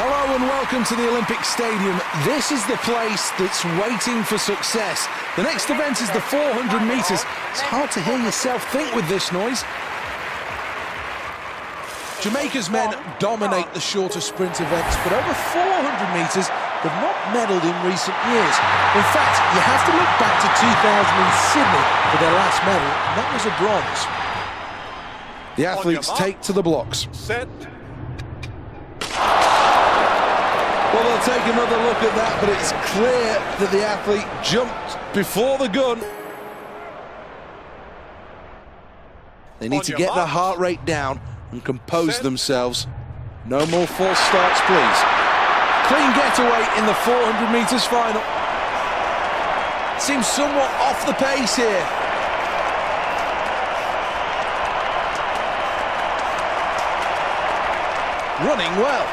Hello and welcome to the Olympic Stadium. This is the place that's waiting for success. The next event is the 400 metres. It's hard to hear yourself think with this noise. Jamaica's men dominate the shorter sprint events, but over 400 metres, they've not medalled in recent years. In fact, you have to look back to 2000 in Sydney for their last medal, and that was a bronze. The athletes take to the blocks. Set. Well, they'll take another look at that, but it's clear that the athlete jumped before the gun. They need to get their heart rate down and compose themselves. No more false starts, please. Clean getaway in the 400 metres final. Seems somewhat off the pace here. Running well.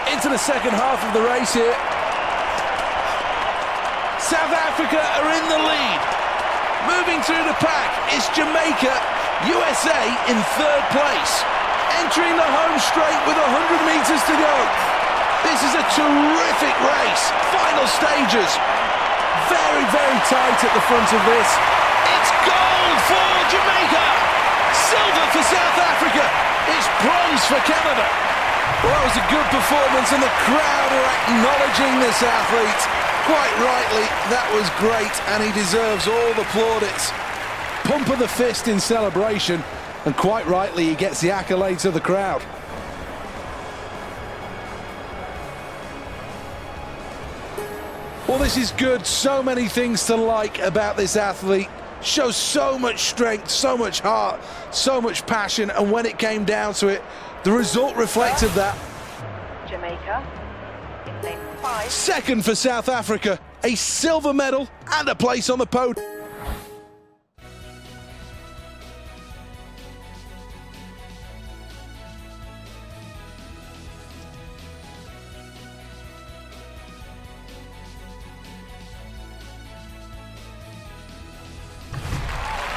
Into the second half of the race here. South Africa are in the lead. Moving through the pack is Jamaica, USA in third place. Entering the home straight with 100 metres to go. This is a terrific race. Final stages. Very, very tight at the front of this. It's gold for Jamaica. Silver for South Africa. It's bronze for Canada. Well, that was a good performance, and the crowd are acknowledging this athlete. Quite rightly, that was great, and he deserves all the plaudits. Pump of the fist in celebration, and quite rightly, he gets the accolades of the crowd. Well, this is good. So many things to like about this athlete. Shows so much strength, so much heart, so much passion, and when it came down to it, the result reflected that. Jamaica in lane 5. Second for South Africa, a silver medal and a place on the podium.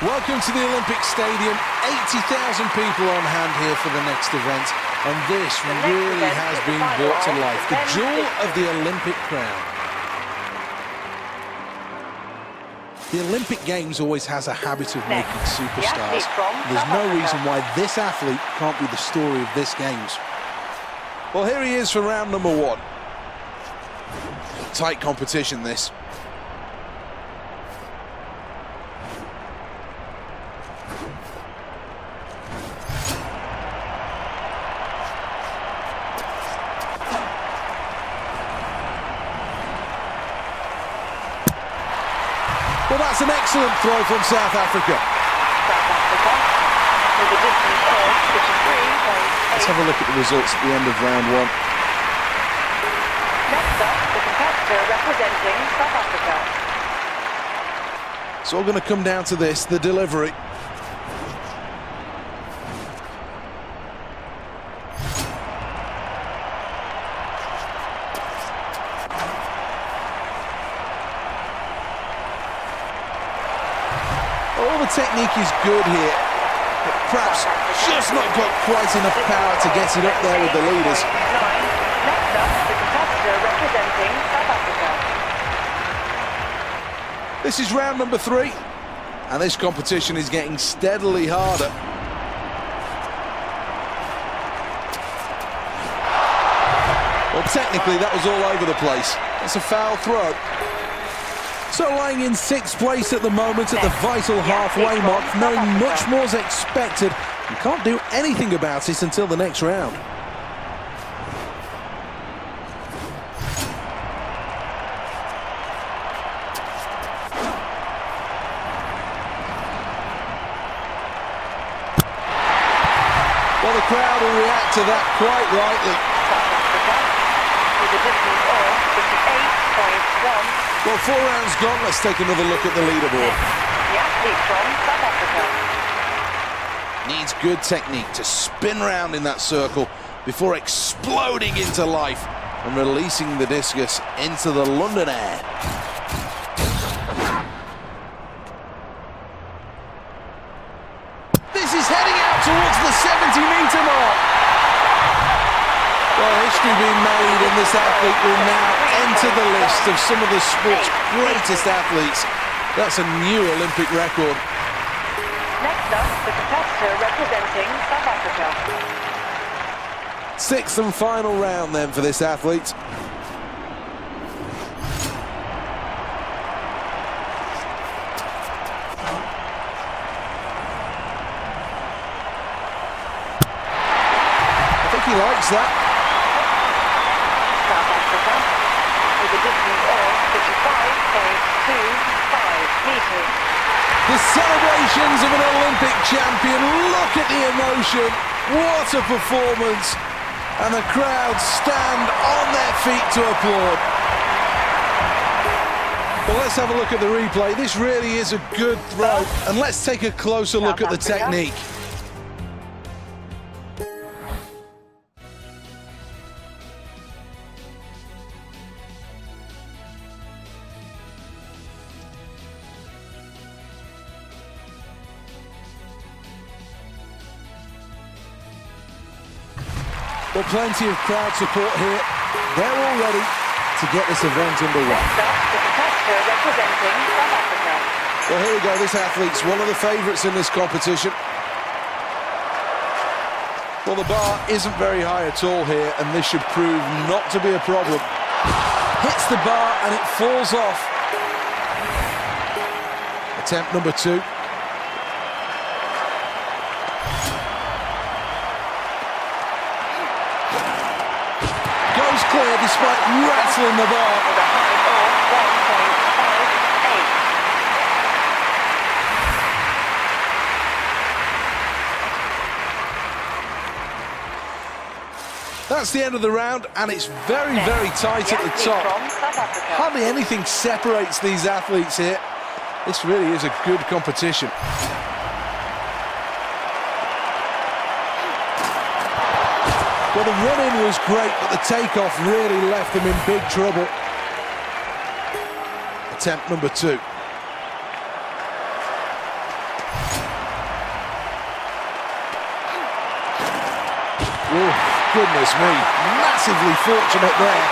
Welcome to the Olympic Stadium. 80,000 people on hand here for the next event, and this really has been brought to life. The jewel of the Olympic crown. The Olympic Games always has a habit of making superstars. There's no reason why this athlete can't be the story of this Games. Well, here he is for round number 1. Tight competition, this. Well, that's an excellent throw from South Africa. South Africa with a distance of 53.8. Let's have a look at the results at the end of round 1. Next up, the competitor representing South Africa. It's all going to come down to this, the delivery. All the technique is good here, but perhaps just not got quite enough power to get it up there with the leaders. Next up, the competitor representing South Africa. This is round number 3, and this competition is getting steadily harder. Well, technically that was all over the place. It's a foul throw. So lying in 6th place at the moment at the vital halfway mark, knowing much more is expected, you can't do anything about it until the next round. Well, the crowd will react to that quite rightly. South Africa with a distance of 58.1. Well, 4 rounds gone. Let's take another look at the leaderboard. The athlete from South Africa. Needs good technique to spin round in that circle before exploding into life and releasing the discus into the London air. Well, history being made, and this athlete will now enter the list of some of the sport's greatest athletes. That's a new Olympic record. Next up, the competitor representing South Africa. Sixth and final round then for this athlete. I think he likes that. South Africa, with a distance of 55.25 meters. The celebrations of an Olympic champion. Look at the emotion. What a performance. And the crowd stand on their feet to applaud. But let's have a look at the replay. This really is a good throw. And let's take a closer look at the technique. Well, plenty of crowd support here. They're all ready to get this event underway. Next up, the competitor representing South Africa. Well, here we go. This athlete's one of the favourites in this competition. Well, the bar isn't very high at all here, and this should prove not to be a problem. Hits the bar and it falls off. Attempt number 2. Goes clear despite rattling the bar. With a height of 1.58. That's the end of the round, and it's very, very tight at the top. From South Africa. Hardly anything separates these athletes here. This really is a good competition. Well, the run-in was great, but the takeoff really left them in big trouble. Attempt number 2. Oh, goodness me. Massively fortunate there.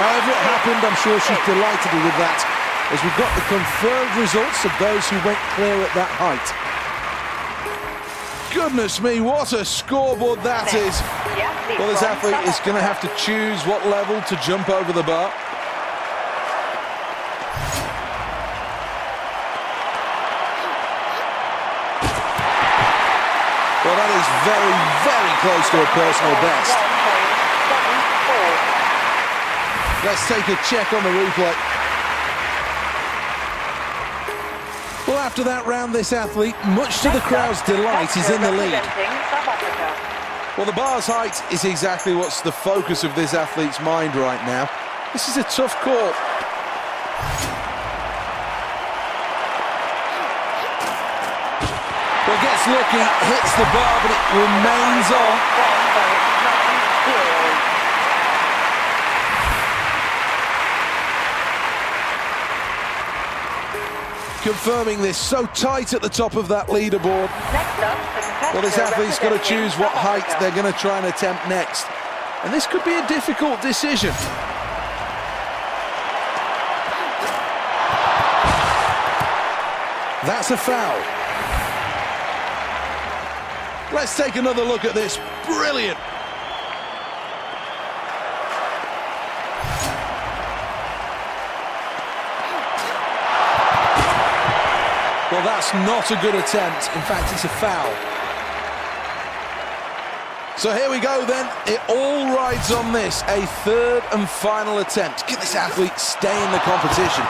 However it happened, I'm sure she's delighted with that, as we've got the confirmed results of those who went clear at that height. Goodness me, what a scoreboard that is. Well, this athlete is going to have to choose what level to jump over the bar. Well, that is very, very close to a personal best. Let's take a check on the replay. Well, after that round, this athlete, much to the crowd's delight, is in the lead. Well, the bar's height is exactly what's the focus of this athlete's mind right now. This is a tough call. Well, gets lucky, hits the bar, but it remains on. Confirming this, so tight at the top of that leaderboard. Well, this athlete's got to choose what height they're going to try and attempt next. And this could be a difficult decision. That's a foul. Let's take another look at this. Brilliant. Well, that's not a good attempt. In fact, it's a foul. So here we go then. It all rides on this. A third and final attempt. Can this athlete stay in the competition?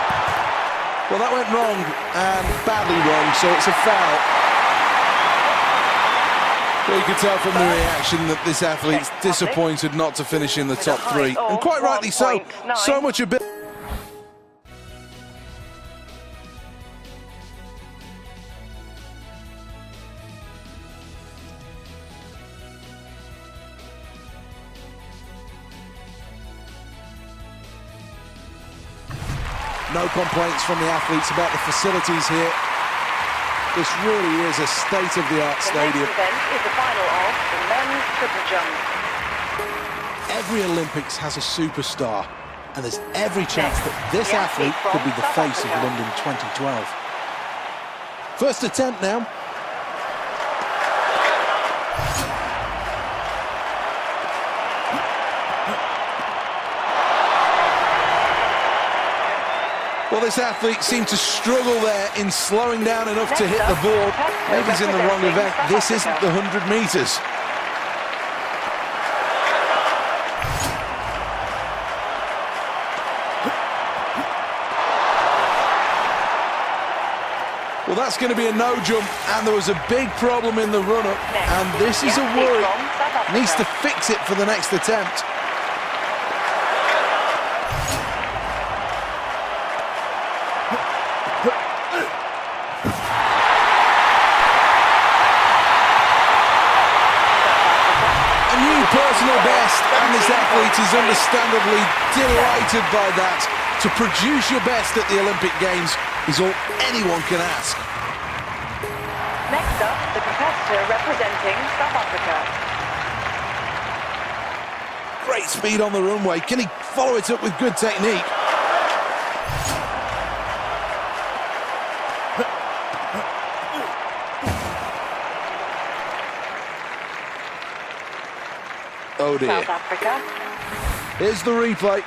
Well, that went wrong, and badly wrong, so it's a foul. Well, you can tell from the reaction that this athlete's disappointed not to finish in the top 3. And quite rightly so. So much ability. No complaints from the athletes about the facilities here. This really is a state-of-the-art stadium. The next event is the final of the men's triple jump. Every Olympics has a superstar, and there's every chance that this athlete could be the face of London 2012. First attempt now. Well, this athlete seemed to struggle there in slowing down enough to hit the board. Maybe he's in the wrong event. This isn't the 100 metres. Well, that's going to be a no jump, and there was a big problem in the run-up, and this is a worry. Needs to fix it for the next attempt. A new personal best, and this athlete is understandably delighted by that. To produce your best at the Olympic Games is all anyone can ask. Next up, the competitor representing South Africa. Great speed on the runway. Can he follow it up with good technique? Oh dear. South Africa. Here's the replay.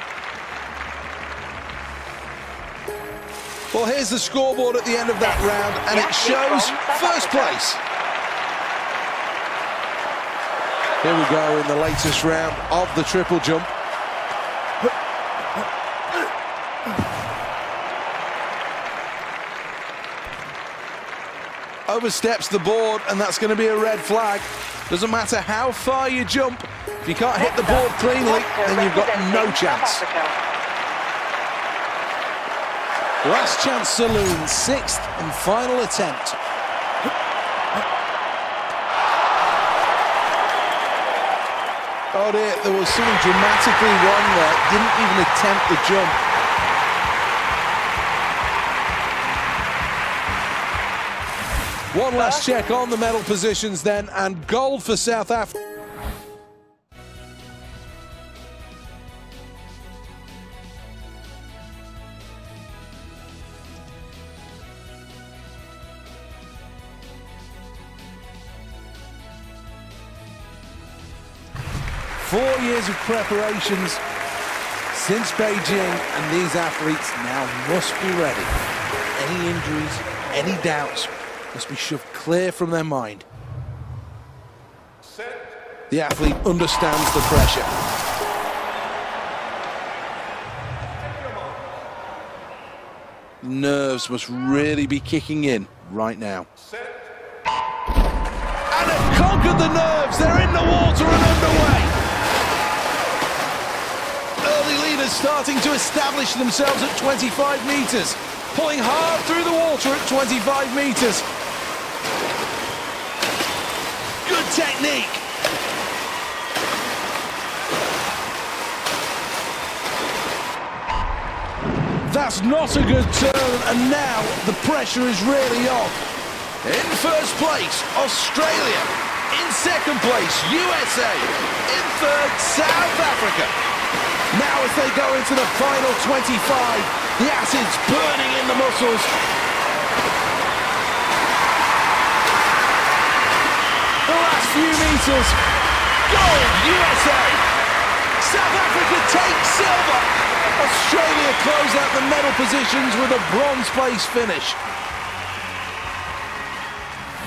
Well, here's the scoreboard at the end of that round, and it shows first place. Here we go in the latest round of the triple jump. Oversteps the board, and that's going to be a red flag. Doesn't matter how far you jump, if you can't hit the board cleanly, then you've got no chance. Last Chance Saloon, 6th and final attempt. Oh dear, there was something dramatically wrong there. Didn't even attempt the jump. One last check on the medal positions then, and gold for South Africa. 4 years of preparations since Beijing, and these athletes now must be ready. Any injuries, any doubts must be shoved clear from their mind. The athlete understands the pressure. Nerves must really be kicking in right now. And have conquered the nerves. They're in the water and underway. Starting to establish themselves at 25 metres, pulling hard through the water at 25 metres. Good technique. That's not a good turn, and now the pressure is really on. In first place, Australia. In second place, USA. In third, South Africa. Now as they go into the final 25, the acid's burning in the muscles. The last few meters, gold, USA. South Africa takes silver. Australia close out the medal positions with a bronze place finish.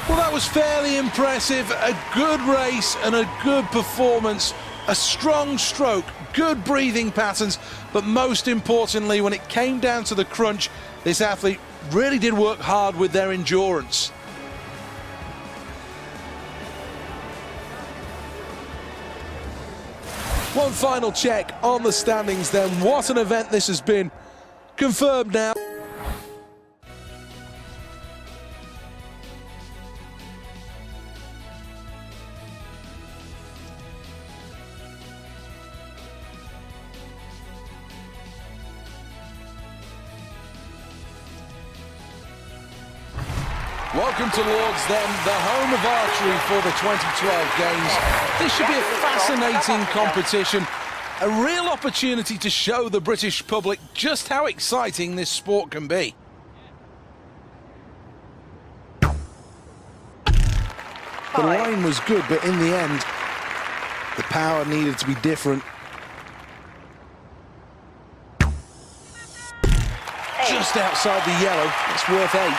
Well, that was fairly impressive. A good race and a good performance. A strong stroke, good breathing patterns, but most importantly, when it came down to the crunch, this athlete really did work hard with their endurance. One final check on the standings then. What an event this has been. Confirmed now. Welcome to Lords then, the home of archery for the 2012 Games. This should be a fascinating competition, A real opportunity to show the British public just how exciting this sport can be. The line was good, but in the end, the power needed to be different. Just outside the yellow, it's worth 8.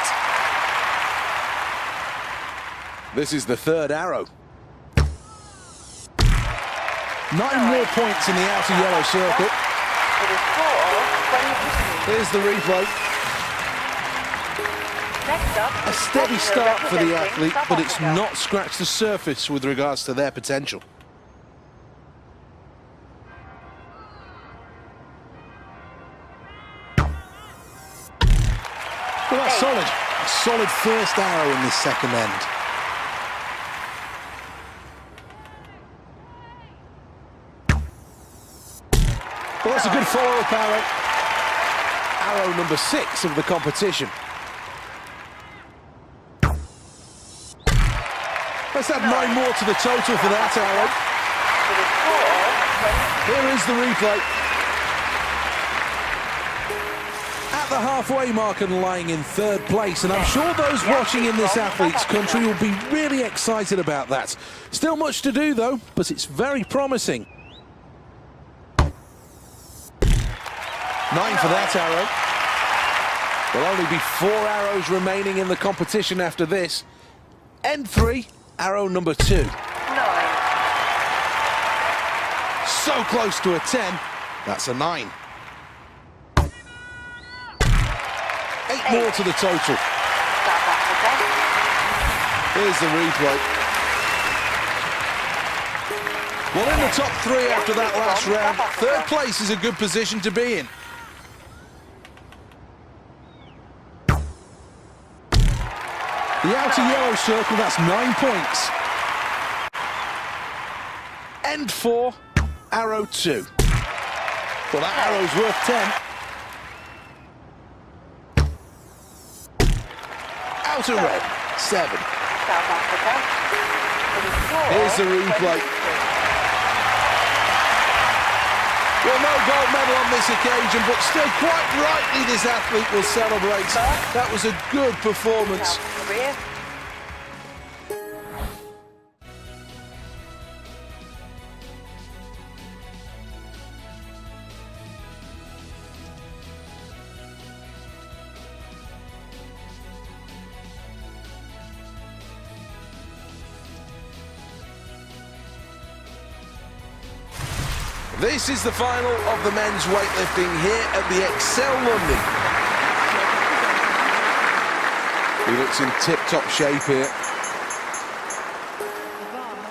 This is the third arrow. 9 more points in the outer yellow circle. Here's the replay. A steady start for the athlete, but it's not scratched the surface with regards to their potential. Well, that's solid. A solid first arrow in this second end. Well, that's a good follow-up arrow. Arrow number 6 of the competition. Let's add 9 more to the total for that arrow. Here is the replay. At the halfway mark and lying in third place, and I'm sure those watching in this athlete's country will be really excited about that. Still much to do though, but it's very promising. 9 for that arrow. There'll only be 4 arrows remaining in the competition after this. End 3, arrow number 2. 9. So close to a 10. That's a 9. 8 more to the total. Here's the replay. Well, in the top 3 after that last round, third place is a good position to be in. The outer yellow circle, that's 9 points. End 4, arrow 2. Well, that arrow's worth 10. Outer red, 7. Here's the replay. Well, no gold medal on this occasion, but still quite rightly this athlete will celebrate. That was a good performance. This is the final of the men's weightlifting here at the Excel London. He looks in tip-top shape here.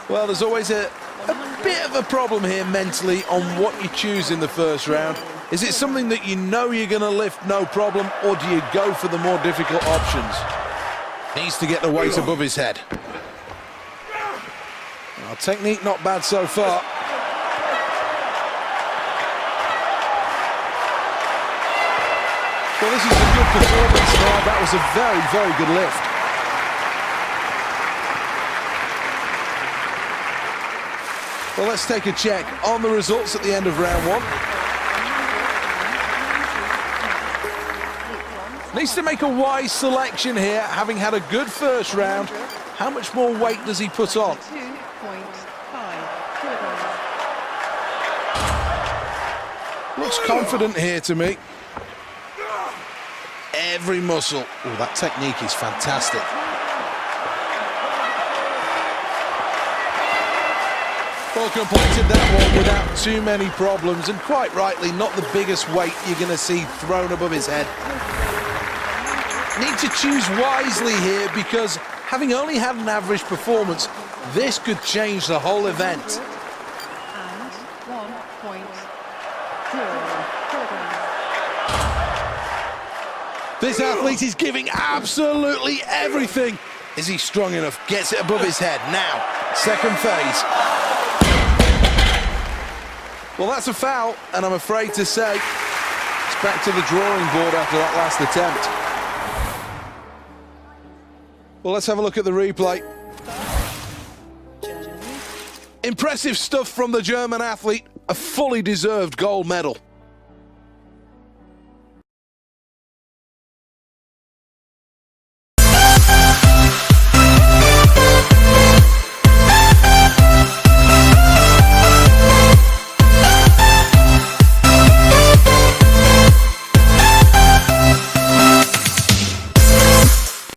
Well, there's always a bit of a problem here mentally on what you choose in the first round. Is it something that you know you're going to lift, no problem, or do you go for the more difficult options? Needs to get the weight above his head. Well, technique not bad so far. Well, this is a good performance now. That was a very, very good lift. Well, let's take a check on the results at the end of round 1. Needs to make a wise selection here, having had a good first round. How much more weight does he put on? 2.5 kilograms. Looks confident here to me. Every muscle. Oh, that technique is fantastic. Well, completed that one without too many problems, and quite rightly, not the biggest weight you're going to see thrown above his head. Need to choose wisely here, because having only had an average performance, this could change the whole event. And 1.0 kilograms. This athlete is giving absolutely everything. Is he strong enough? Gets it above his head. Now, second phase. Well, that's a foul, and I'm afraid to say it's back to the drawing board after that last attempt. Well, let's have a look at the replay. Impressive stuff from the German athlete. a fully deserved gold medal.